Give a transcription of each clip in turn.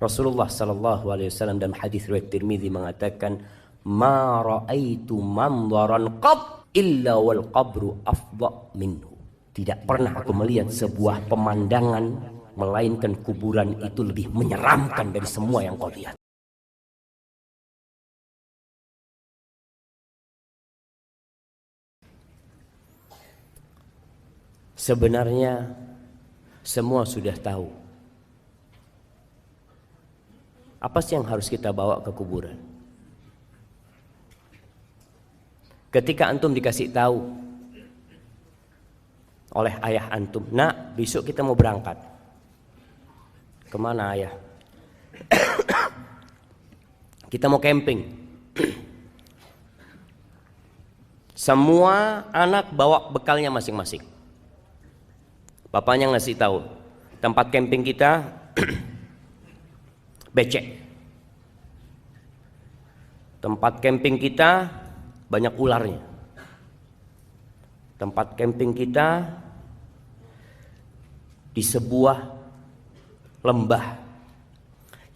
Rasulullah sallallahu alaihi wasallam dalam hadis riwayat Tirmizi mengatakan, "Ma ra'aitu manzaran qat illa wal qabru afdha minhu." Tidak pernah aku melihat sebuah pemandangan melainkan kuburan itu lebih menyeramkan dari semua yang kau lihat. Sebenarnya semua sudah tahu. Apa sih yang harus kita bawa ke kuburan? Ketika antum dikasih tahu oleh ayah antum, "Nak, besok kita mau berangkat." Kemana ayah? Kita mau camping. Semua anak bawa bekalnya masing-masing. Bapaknya ngasih tahu, tempat camping kita becek. Tempat camping kita banyak ularnya. Tempat camping kita di sebuah lembah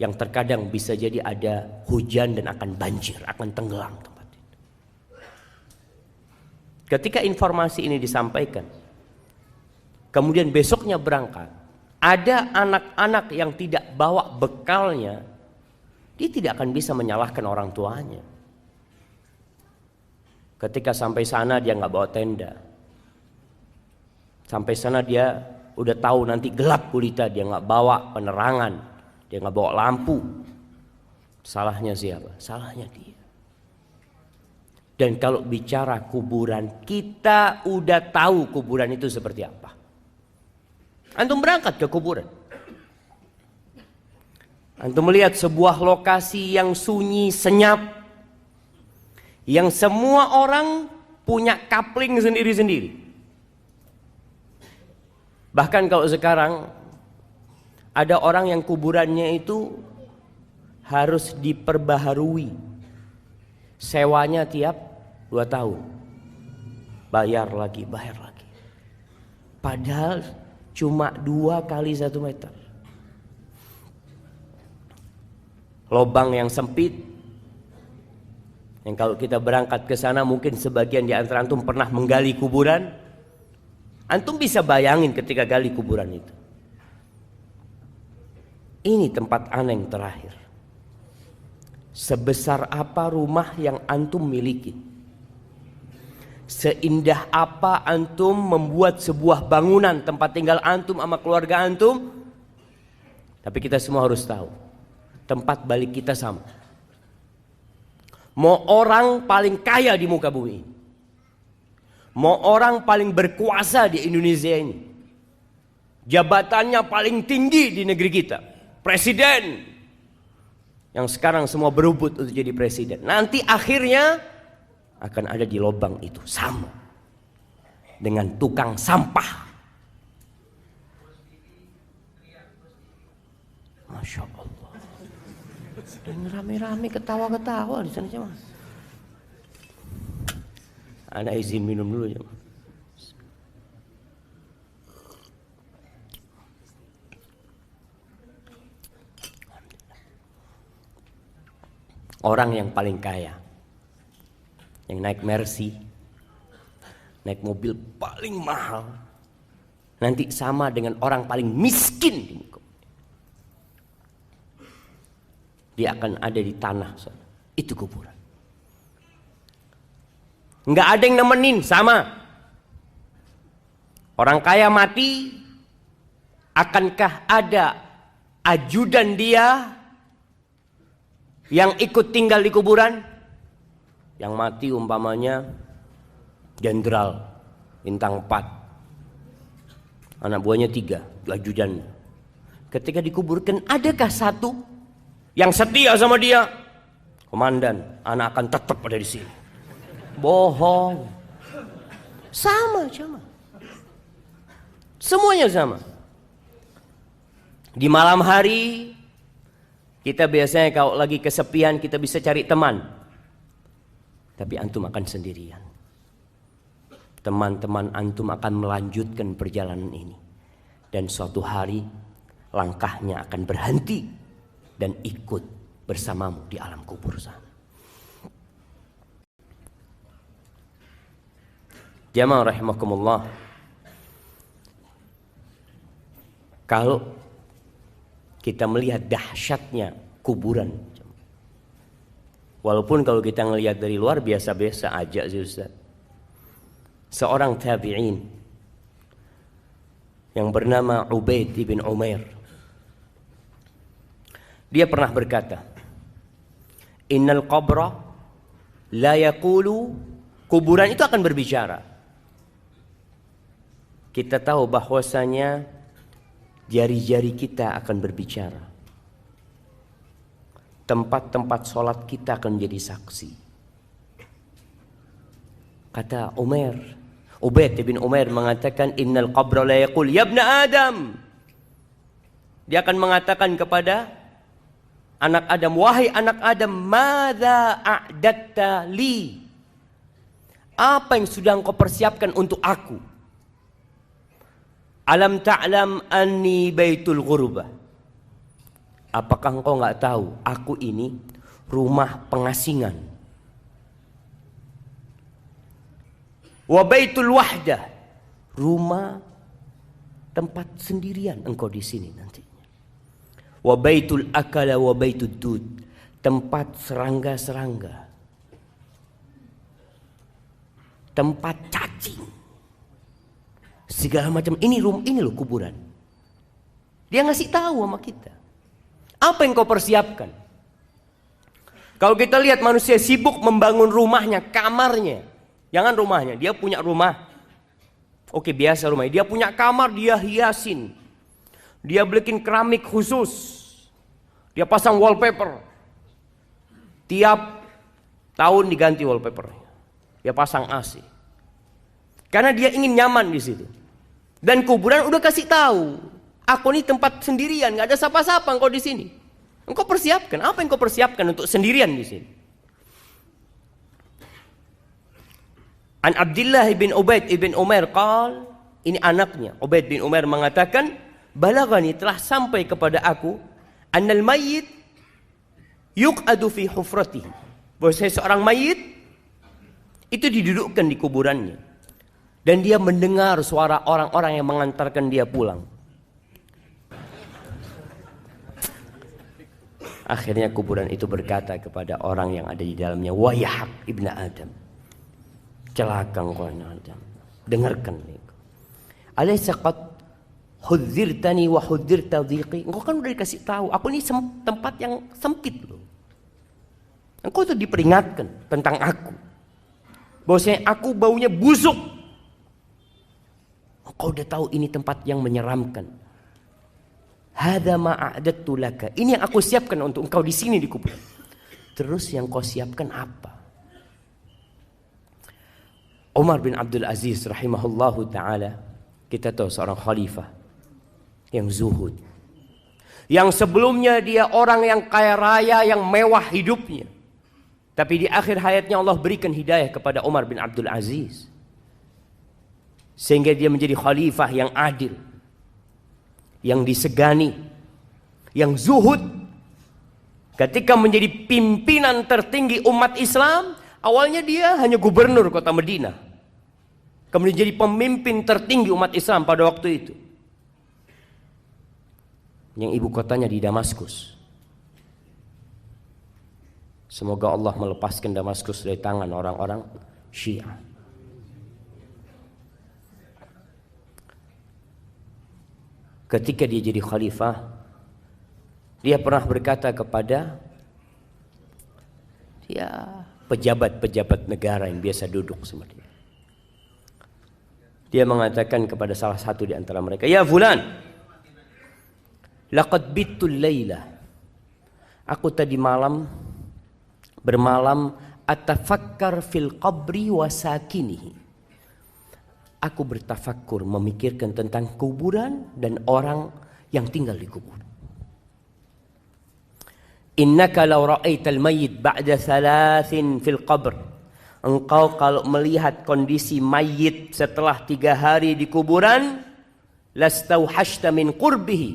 yang terkadang bisa jadi ada hujan dan akan banjir, akan tenggelam tempat itu. Ketika informasi ini disampaikan, kemudian besoknya berangkat, ada anak-anak yang tidak bawa bekalnya, dia tidak akan bisa menyalahkan orang tuanya. Ketika sampai sana dia nggak bawa tenda. Sampai sana dia udah tahu nanti gelap gulita, dia nggak bawa penerangan, dia nggak bawa lampu. Salahnya siapa? Salahnya dia. Dan kalau bicara kuburan, kita udah tahu kuburan itu seperti apa. Antum berangkat ke kuburan, antum melihat sebuah lokasi yang sunyi, senyap, yang semua orang punya kapling sendiri-sendiri. Bahkan kalau sekarang ada orang yang kuburannya itu harus diperbaharui, sewanya tiap 2 tahun, bayar lagi. Padahal cuma 2 kali 1 meter. Lobang yang sempit, yang kalau kita berangkat ke sana mungkin sebagian di antara antum pernah menggali kuburan. Antum bisa bayangin ketika gali kuburan itu. Ini tempat aneh yang terakhir. Sebesar apa rumah yang antum miliki? Seindah apa antum membuat sebuah bangunan tempat tinggal antum sama keluarga antum? Tapi kita semua harus tahu, tempat balik kita sama. Mau orang paling kaya di muka bumi ini, mau orang paling berkuasa di Indonesia ini, jabatannya paling tinggi di negeri kita, presiden, yang sekarang semua berebut untuk jadi presiden, nanti akhirnya akan ada di lubang itu, sama dengan tukang sampah. Masya Allah. Dan rame-rame ketawa-ketawa di sana cuma. Ana izin minum dulu ya. Orang yang paling kaya, yang naik Mercy, naik mobil paling mahal, nanti sama dengan orang paling miskin di muka. Dia akan ada di tanah sana. Itu kuburan. Nggak ada yang nemenin, sama. Orang kaya mati, akankah ada ajudan dia yang ikut tinggal di kuburan? Yang mati umpamanya jenderal bintang 4, anak buahnya 3, ajudan. Ketika dikuburkan, adakah satu yang setia sama dia? Komandan, anak akan tetap ada di sini. Bohong. Sama. Semuanya sama. Di malam hari kita biasanya kalau lagi kesepian kita bisa cari teman. Tapi antum akan sendirian. Teman-teman antum akan melanjutkan perjalanan ini. Dan suatu hari langkahnya akan berhenti. dan ikut bersamamu di alam kubur sana. Jamaah rahimakumullah. Kalau kita melihat dahsyatnya kuburan, walaupun kalau kita melihat dari luar biasa-biasa aja sih Ustaz. Seorang tabi'in yang bernama Ubaid ibn Umair, dia pernah berkata, innal qabra la yaqulu, kuburan itu akan berbicara. Kita tahu bahwasanya jari-jari kita akan berbicara. Tempat-tempat sholat kita akan menjadi saksi. Kata Ubaid bin Umair mengatakan, innal qabra la yaqul ya ibna Adam. Dia akan mengatakan kepada anak Adam, wahai anak Adam, madza a'datta li? Apa yang sudah engkau persiapkan untuk aku? Alam ta'lam anni baitul ghurbah. Apakah engkau enggak tahu aku ini rumah pengasingan? Wa baitul wahdah, rumah tempat sendirian engkau di sini nantinya. Wa baitul akala wa baitud dud, tempat serangga-serangga, tempat cacing, segala macam. Ini loh kuburan. Dia ngasih tahu sama kita apa yang kau persiapkan. Kalau kita lihat manusia sibuk membangun rumahnya, kamarnya, jangan rumahnya, dia punya rumah. Oke, biasa rumahnya, dia punya kamar, dia hiasin, dia bikin keramik khusus, dia pasang wallpaper, tiap tahun diganti wallpapernya, dia pasang AC, karena dia ingin nyaman di situ. Dan kuburan udah kasih tahu, aku ini tempat sendirian, nggak ada siapa-siapa engkau di sini. Engkau persiapkan apa yang kau persiapkan untuk sendirian di sini? An Abdullah bin Ubaid ibn Umair qal, ini anaknya Ubaid bin Umair mengatakan, balagani, telah sampai kepada aku, annal mayyit yuq'adu fi hufratihi, bahwa seorang mayit itu didudukkan di kuburannya dan dia mendengar suara orang-orang yang mengantarkan dia pulang. Akhirnya kuburan itu berkata kepada orang yang ada di dalamnya, wayhak ibna Adam, celaka engkau Adam, dengarkan niku. Alaysa qad hudzirtani wa hudzirta dhiqi, engkau kan udah dikasih tahu aku ini tempat yang sempit loh. Engkau tuh diperingatkan tentang aku, bahwasanya aku baunya busuk. Engkau udah tahu ini tempat yang menyeramkan. Hadza ma a'dattu laka, ini yang aku siapkan untuk engkau di sini di kubur. Terus yang kau siapkan apa? Umar bin Abdul Aziz rahimahullahu taala, kita tahu seorang khalifah yang zuhud, yang sebelumnya dia orang yang kaya raya, yang mewah hidupnya, tapi di akhir hayatnya Allah berikan hidayah kepada Umar bin Abdul Aziz sehingga dia menjadi khalifah yang adil, yang disegani, yang zuhud. Ketika menjadi pimpinan tertinggi umat Islam, awalnya dia hanya gubernur kota Madinah, kemudian jadi pemimpin tertinggi umat Islam pada waktu itu, yang ibu kotanya di Damaskus. Semoga Allah melepaskan Damaskus dari tangan orang-orang Syiah. Ketika dia jadi khalifah, dia pernah berkata kepada pejabat-pejabat negara yang biasa duduk sama dia. Dia mengatakan kepada salah satu di antara mereka, ya fulan, laqad bittul layla, aku tadi bermalam atafakkar fil qabri wa sakinihi, aku bertafakkur, memikirkan tentang kuburan dan orang yang tinggal di kubur. Innaka law ra'aital mayyit ba'da 3 fil qabr, engkau kalau melihat kondisi mayit setelah 3 hari di kuburan, lastauhashta min qurbihi,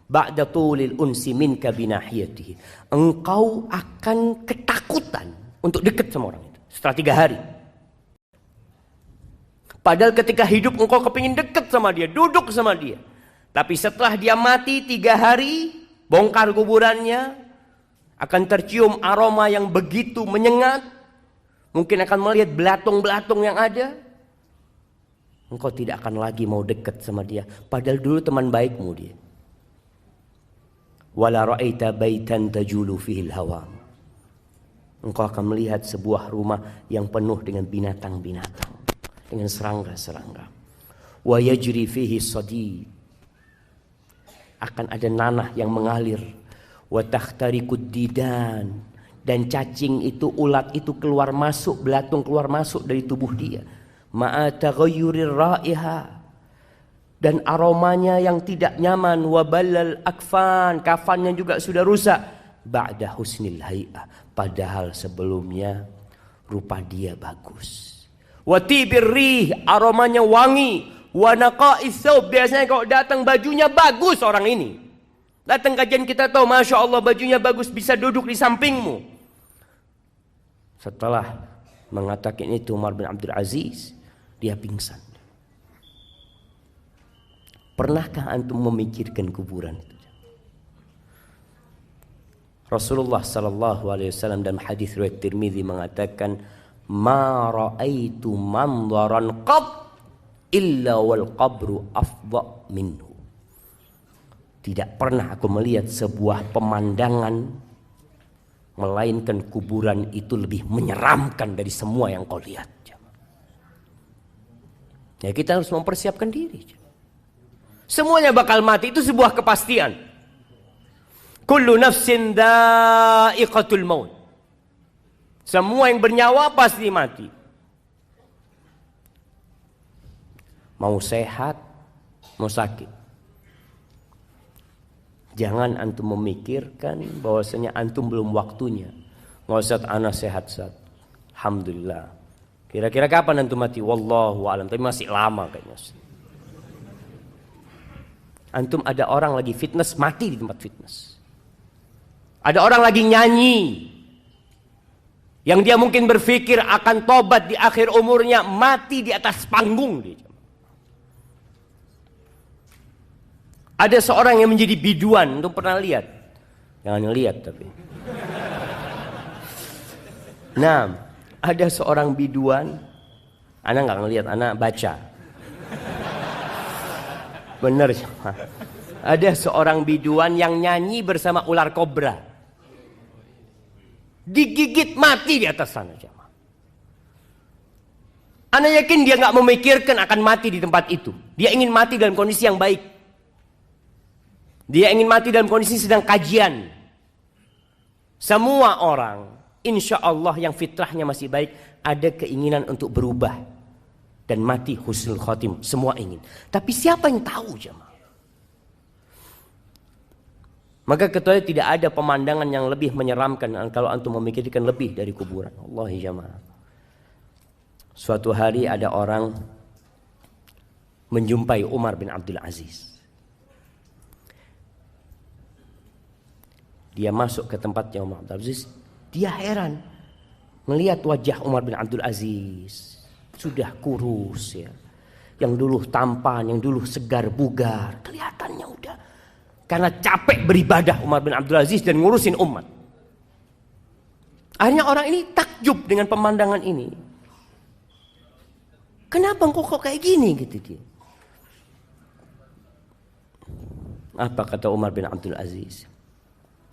ba'da tulil unsi minka binahiyatihi. Engkau akan ketakutan untuk dekat sama orang itu setelah 3 hari. Padahal ketika hidup engkau kepingin dekat sama dia, duduk sama dia. Tapi setelah dia mati 3 hari, bongkar kuburannya, akan tercium aroma yang begitu menyengat. Mungkin akan melihat belatung-belatung yang ada. Engkau tidak akan lagi mau dekat sama dia. Padahal dulu teman baikmu dia. Wala ra'aita baitan tajulu fihil hawam. Engkau akan melihat sebuah rumah yang penuh dengan binatang-binatang, dengan serangga-serangga. Wa yajri fihi sadid. Akan ada nanah yang mengalir. Wa takhtarikud didan. Dan cacing itu, ulat itu keluar masuk, belatung keluar masuk dari tubuh dia. Ma'a taghayyurir raiha. Dan aromanya yang tidak nyaman. Wa ballal akfan. Kafannya juga sudah rusak. Ba'da husnil hay'ah. Padahal sebelumnya rupa dia bagus. Wa tibir rih. Aromanya wangi. Wa naqa'is thawb. Biasanya kalau datang bajunya bagus orang ini. Datang kajian kita tahu, Masya Allah bajunya bagus, bisa duduk di sampingmu. Setelah mengatakan itu Umar bin Abdul Aziz, dia pingsan. Pernahkah antum memikirkan kuburan itu? Rasulullah sallallahu alaihi wasallam dalam hadis riwayat Tirmizi mengatakan, "Ma ra'aitu manzaran qat illa wal qabru afdha minhu." Tidak pernah aku melihat sebuah pemandangan melainkan kuburan itu lebih menyeramkan dari semua yang kau lihat. Ya, kita harus mempersiapkan diri. Semuanya bakal mati, itu sebuah kepastian. Kullu nafsin dha'iqatul maut. Semua yang bernyawa pasti mati. Mau sehat, mau sakit. Jangan antum memikirkan bahwasanya antum belum waktunya. Nggak usah, ana sehat saat. Alhamdulillah. Kira-kira kapan antum mati? Wallahu a'lam. Tapi masih lama kayaknya. Antum ada orang lagi fitness, mati di tempat fitness. Ada orang lagi nyanyi, yang dia mungkin berpikir akan tobat di akhir umurnya, mati di atas panggung dia. Ada seorang yang menjadi biduan, antum pernah lihat? Jangan lihat tapi. Nah, ada seorang biduan, anak nggak ngelihat, anak baca. Bener, ada seorang biduan yang nyanyi bersama ular kobra. Digigit mati di atas sana. Anak yakin dia nggak memikirkan akan mati di tempat itu. Dia ingin mati dalam kondisi yang baik. Dia ingin mati dalam kondisi sedang kajian. Semua orang, insya Allah yang fitrahnya masih baik, ada keinginan untuk berubah dan mati husnul khotim. Semua ingin. Tapi siapa yang tahu jemaah? Maka ketahui tidak ada pemandangan yang lebih menyeramkan kalau antum memikirkan lebih dari kuburan. Wallahi jemaah. Suatu hari ada orang menjumpai Umar bin Abdul Aziz. Dia masuk ke tempatnya Umar bin Abdul Aziz. Dia heran melihat wajah Umar bin Abdul Aziz. Sudah kurus ya. Yang dulu tampan, yang dulu segar bugar. Kelihatannya udah. Karena capek beribadah Umar bin Abdul Aziz dan ngurusin umat. Akhirnya orang ini takjub dengan pemandangan ini. Kenapa kok kayak gini gitu dia. Apa kata Umar bin Abdul Aziz?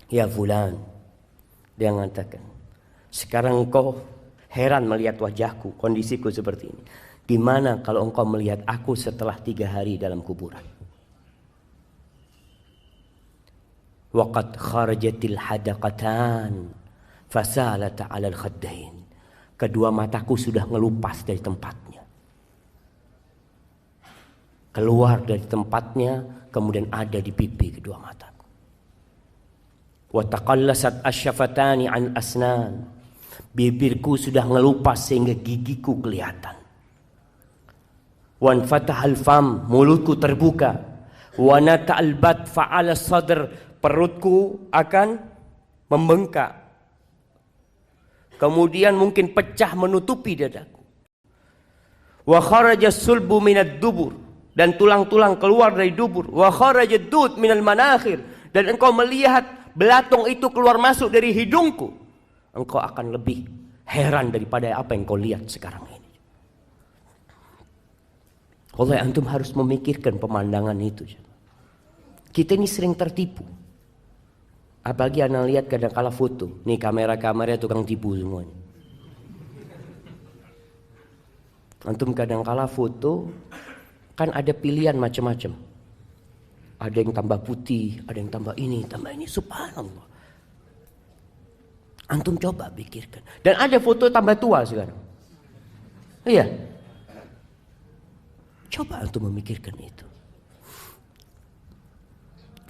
Ya fulan, dia mengatakan, sekarang engkau heran melihat wajahku, kondisiku seperti ini. Gimana kalau engkau melihat aku setelah 3 hari dalam kuburan? Waqad kharajatil hadaqatan fasalata 'alal khaddain. Kedua mataku sudah ngelupas dari tempatnya. Keluar dari tempatnya, kemudian ada di pipi kedua mataku. Wa taqallasat asyafatani an asnan. Bibirku sudah ngelupas sehingga gigiku kelihatan. Wan fatahal fam, mulutku terbuka. Wa nata'al bat fa'ala sadr, perutku akan membengkak. Kemudian mungkin pecah menutupi dadaku. Wa kharaja sulbu minad dubur, dan tulang-tulang keluar dari dubur. Wa kharaja dud minal manakhir, dan engkau melihat belatung itu keluar masuk dari hidungku. Engkau akan lebih heran daripada apa yang kau lihat sekarang ini. Oleh antum harus memikirkan pemandangan itu. Kita ini sering tertipu. Apalagi anak lihat kadang-kala foto. Nih kamera-kamera tukang tipu semuanya. Antum kadang-kala foto kan ada pilihan macam-macam. Ada yang tambah putih, ada yang tambah ini, subhanallah. Antum coba pikirkan. Dan ada foto tambah tua sekarang. Iya. Coba antum memikirkan itu.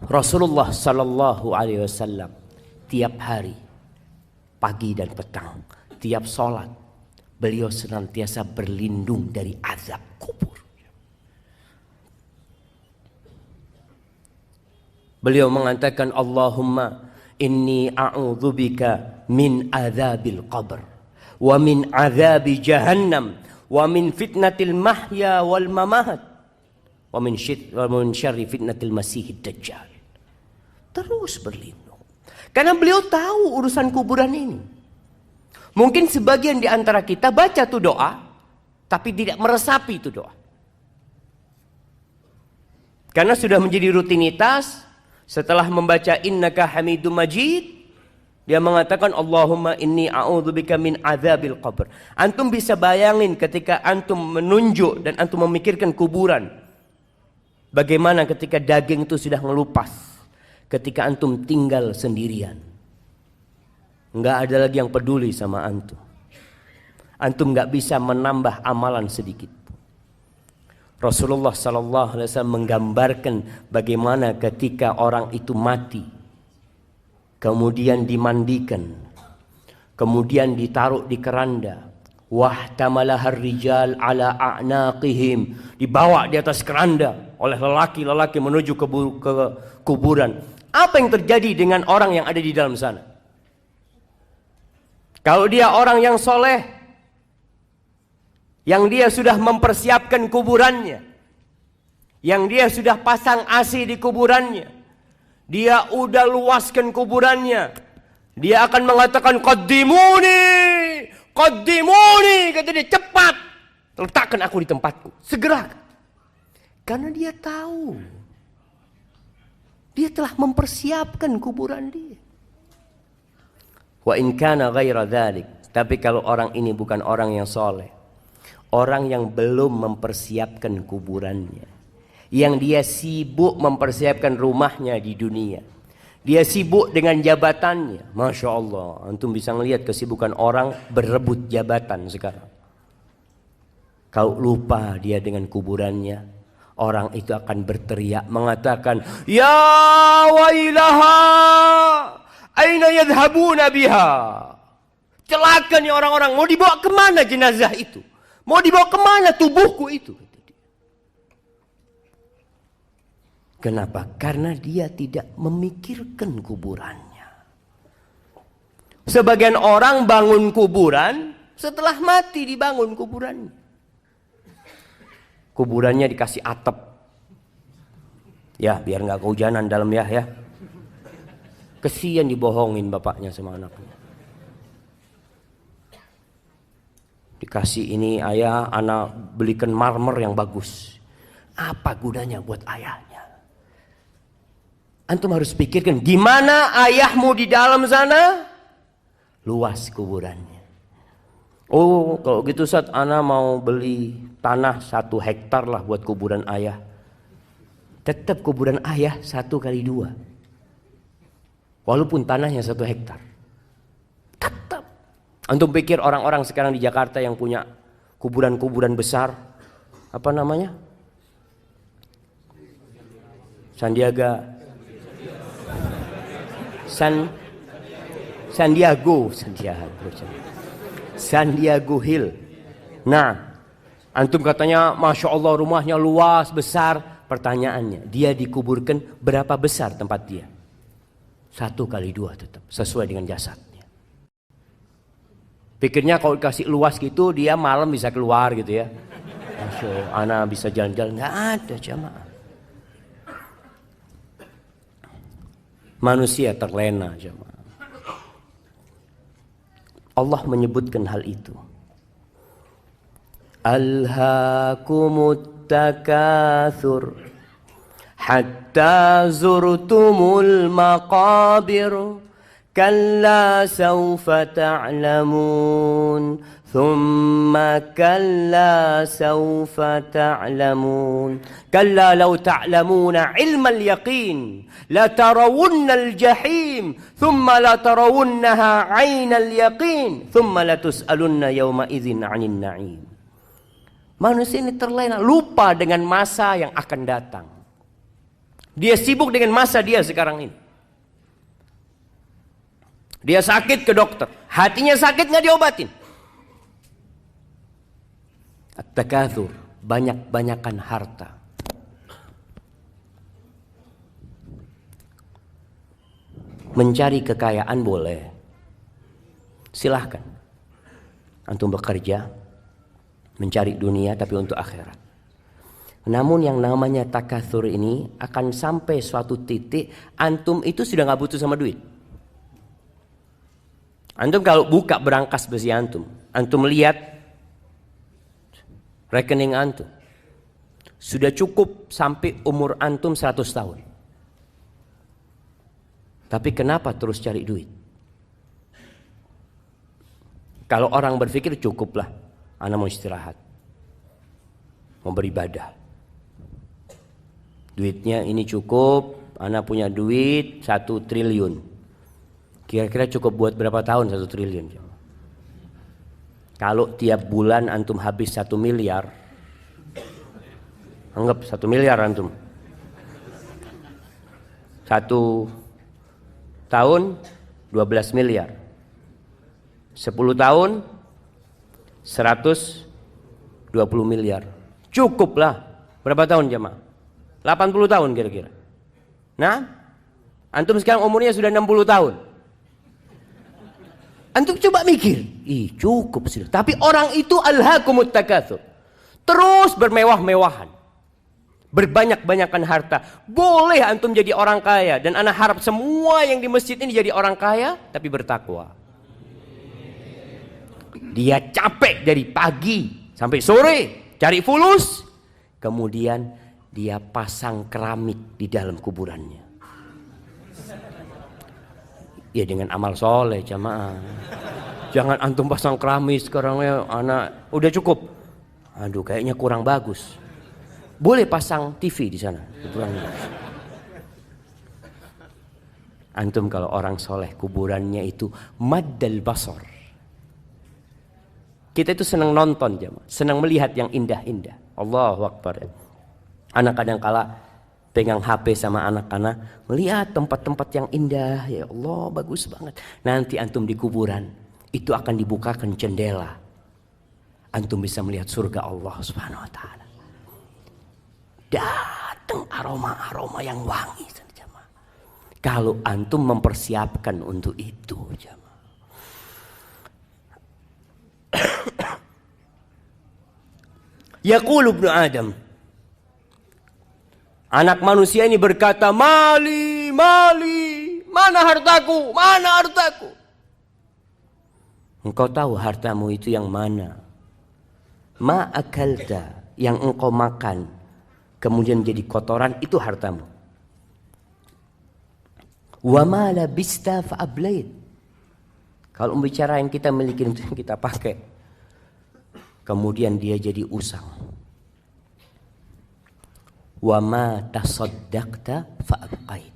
Rasulullah sallallahu alaihi wasallam tiap hari, pagi dan petang, tiap sholat, beliau senantiasa berlindung dari azab kubur. Beliau mengatakan, Allahumma inni a'udzubika min azabil qabr, wa min azabi jahannam, wa min fitnatil mahya wal mamat, wa min syarri fitnatil masihid dajjal. Terus berlindung. Karena beliau tahu urusan kuburan ini. Mungkin sebagian di antara kita baca tuh doa, tapi tidak meresapi itu doa. Karena sudah menjadi rutinitas, setelah membaca innaka hamidum majid, dia mengatakan Allahumma inni a'udzubika min azabil qabr. Antum bisa bayangin ketika antum menunjuk dan antum memikirkan kuburan. Bagaimana ketika daging itu sudah ngelupas. Ketika antum tinggal sendirian. Enggak ada lagi yang peduli sama antum. Antum enggak bisa menambah amalan sedikit. Rasulullah sallallahu alaihi wasallam menggambarkan bagaimana ketika orang itu mati, kemudian dimandikan, kemudian ditaruh di keranda, wahtamalahar rijal ala a'naqihim, dibawa di atas keranda oleh lelaki-lelaki menuju ke kuburan. Apa yang terjadi dengan orang yang ada di dalam sana? Kalau dia orang yang soleh, yang dia sudah mempersiapkan kuburannya, yang dia sudah pasang AC di kuburannya, dia udah luaskan kuburannya, dia akan mengatakan qaddimuni, qaddimuni, kata dia, cepat letakkan aku di tempatku, segera. Karena dia tahu dia telah mempersiapkan kuburan dia. Wa in kana ghaira dzalik, tapi kalau orang ini bukan orang yang soleh, orang yang belum mempersiapkan kuburannya, yang dia sibuk mempersiapkan rumahnya di dunia, dia sibuk dengan jabatannya. Masya Allah, antum bisa melihat kesibukan orang berebut jabatan sekarang. Kalau lupa dia dengan kuburannya, orang itu akan berteriak mengatakan, ya wailaha, aina yadhhabuna biha. Celaka nih orang-orang, mau dibawa kemana jenazah itu? Mau dibawa kemana tubuhku itu? Kenapa? Karena dia tidak memikirkan kuburannya. Sebagian orang bangun kuburan, setelah mati dibangun kuburannya. Kuburannya dikasih atap. Ya, biar nggak kehujanan dalam ya. Kesian dibohongin bapaknya sama anaknya. Dikasih ini, ayah, anak belikan marmer yang bagus. Apa gunanya buat ayahnya? Antum harus pikirkan, gimana ayahmu di dalam sana? Luas kuburannya. Oh, kalau gitu Ustaz, anak mau beli tanah 1 hektar lah buat kuburan ayah. Tetap kuburan ayah 1x2. Walaupun tanahnya 1 hektar. Tetap. Antum pikir orang-orang sekarang di Jakarta yang punya kuburan-kuburan besar, apa namanya? Sandiago Hill. Nah, antum katanya Masya Allah rumahnya luas, besar. pertanyaannya, dia dikuburkan berapa besar tempat dia? 1 kali 2 tetap sesuai dengan jasadnya. Pikirnya kalau dikasih luas gitu dia malam bisa keluar gitu ya. Anak bisa jalan-jalan, nggak ada jamaah. Manusia terlena jamaah. Allah menyebutkan hal itu. Alhaakumut takatsur hatta zurtumul maqabir kalla sawfa ta'lamun thumma kalla sawfa ta'lamun kalla law ta'lamuna ilmal yaqin la tarawunnal jahim thumma la tarawunnaha 'ainal yaqin thumma la tus'alunna yawma idzin 'anil na'im. Manusia ini terlena, lupa dengan masa yang akan datang. Dia sibuk dengan masa dia sekarang ini. Dia sakit ke dokter, hatinya sakit nggak diobatin. At-takatsur, banyak-banyakan harta. Mencari kekayaan boleh, silahkan. Antum bekerja, mencari dunia tapi untuk akhirat. Namun yang namanya takatsur ini akan sampai suatu titik antum itu sudah nggak butuh sama duit. Antum kalau buka berangkas besi antum lihat rekening antum sudah cukup sampai umur antum 100 tahun. Tapi kenapa terus cari duit? Kalau orang berpikir cukuplah, anak mau istirahat, mau beribadah. Duitnya ini cukup, anak punya duit 1 triliun. Kira-kira cukup buat berapa tahun 1 triliun? Kalau tiap bulan antum habis 1 miliar, anggap 1 miliar antum. 1 tahun 12 miliar. 10 tahun 120 miliar. Cukuplah. Berapa tahun jemaah? 80 tahun kira-kira. Nah, antum sekarang umurnya sudah 60 tahun. Antum coba mikir, cukup sudah. Tapi orang itu alhaakumut takatsur. Terus bermewah-mewahan. Berbanyak-banyakan harta. Boleh antum jadi orang kaya. Dan anak harap semua yang di masjid ini jadi orang kaya, tapi bertakwa. Dia capek dari pagi sampai sore cari fulus, kemudian dia pasang keramik di dalam kuburannya. Ya dengan amal soleh jamaah. Jangan antum pasang keramik sekarang ya anak udah cukup. Aduh kayaknya kurang bagus. Boleh pasang TV di sana. Antum kalau orang soleh kuburannya itu maddal basar. Kita itu senang nonton jemaah, senang melihat yang indah-indah. Allahu Akbar. Anak kadang kala pegang HP sama anak-anak, melihat tempat-tempat yang indah. Ya Allah, bagus banget. Nanti antum di kuburan, itu akan dibukakan jendela. Antum bisa melihat surga Allah Subhanahu wa taala. Datang aroma-aroma yang wangi jemaah. Kalau antum mempersiapkan untuk itu jemaah. Yaqulu ibnu Adam, anak manusia ini berkata, mali, mali, mana hartaku, mana hartaku. Engkau tahu hartamu itu yang mana? Ma akalta, yang engkau makan kemudian menjadi kotoran, itu hartamu. Wa ma labista fa ablait. Kalau bicara yang kita miliki itu yang kita pakai, kemudian dia jadi usang. Wa ma tasaddaqta fa abqait.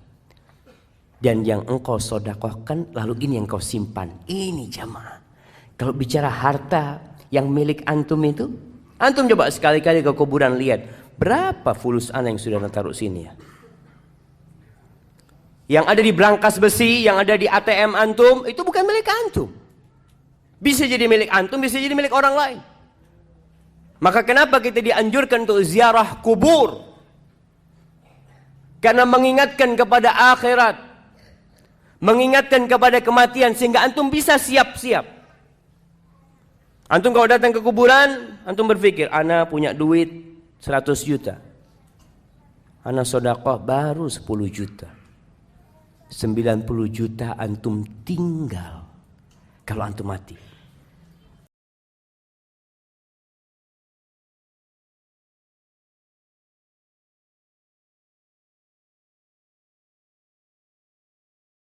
Dan yang engkau sedekahkan lalu ini yang kau simpan. Ini jamaah. Kalau bicara harta yang milik antum itu, antum coba sekali-kali ke kuburan lihat berapa fulus anak yang sudah taruh sini ya. Yang ada di brankas besi, yang ada di ATM antum, itu bukan milik antum. Bisa jadi milik antum, bisa jadi milik orang lain. Maka kenapa kita dianjurkan untuk ziarah kubur? Karena mengingatkan kepada akhirat, mengingatkan kepada kematian, sehingga antum bisa siap-siap. Antum kalau datang ke kuburan, antum berpikir, ana punya duit 100 juta. Ana sedekah baru 10 juta. 90 juta antum tinggal kalau antum mati.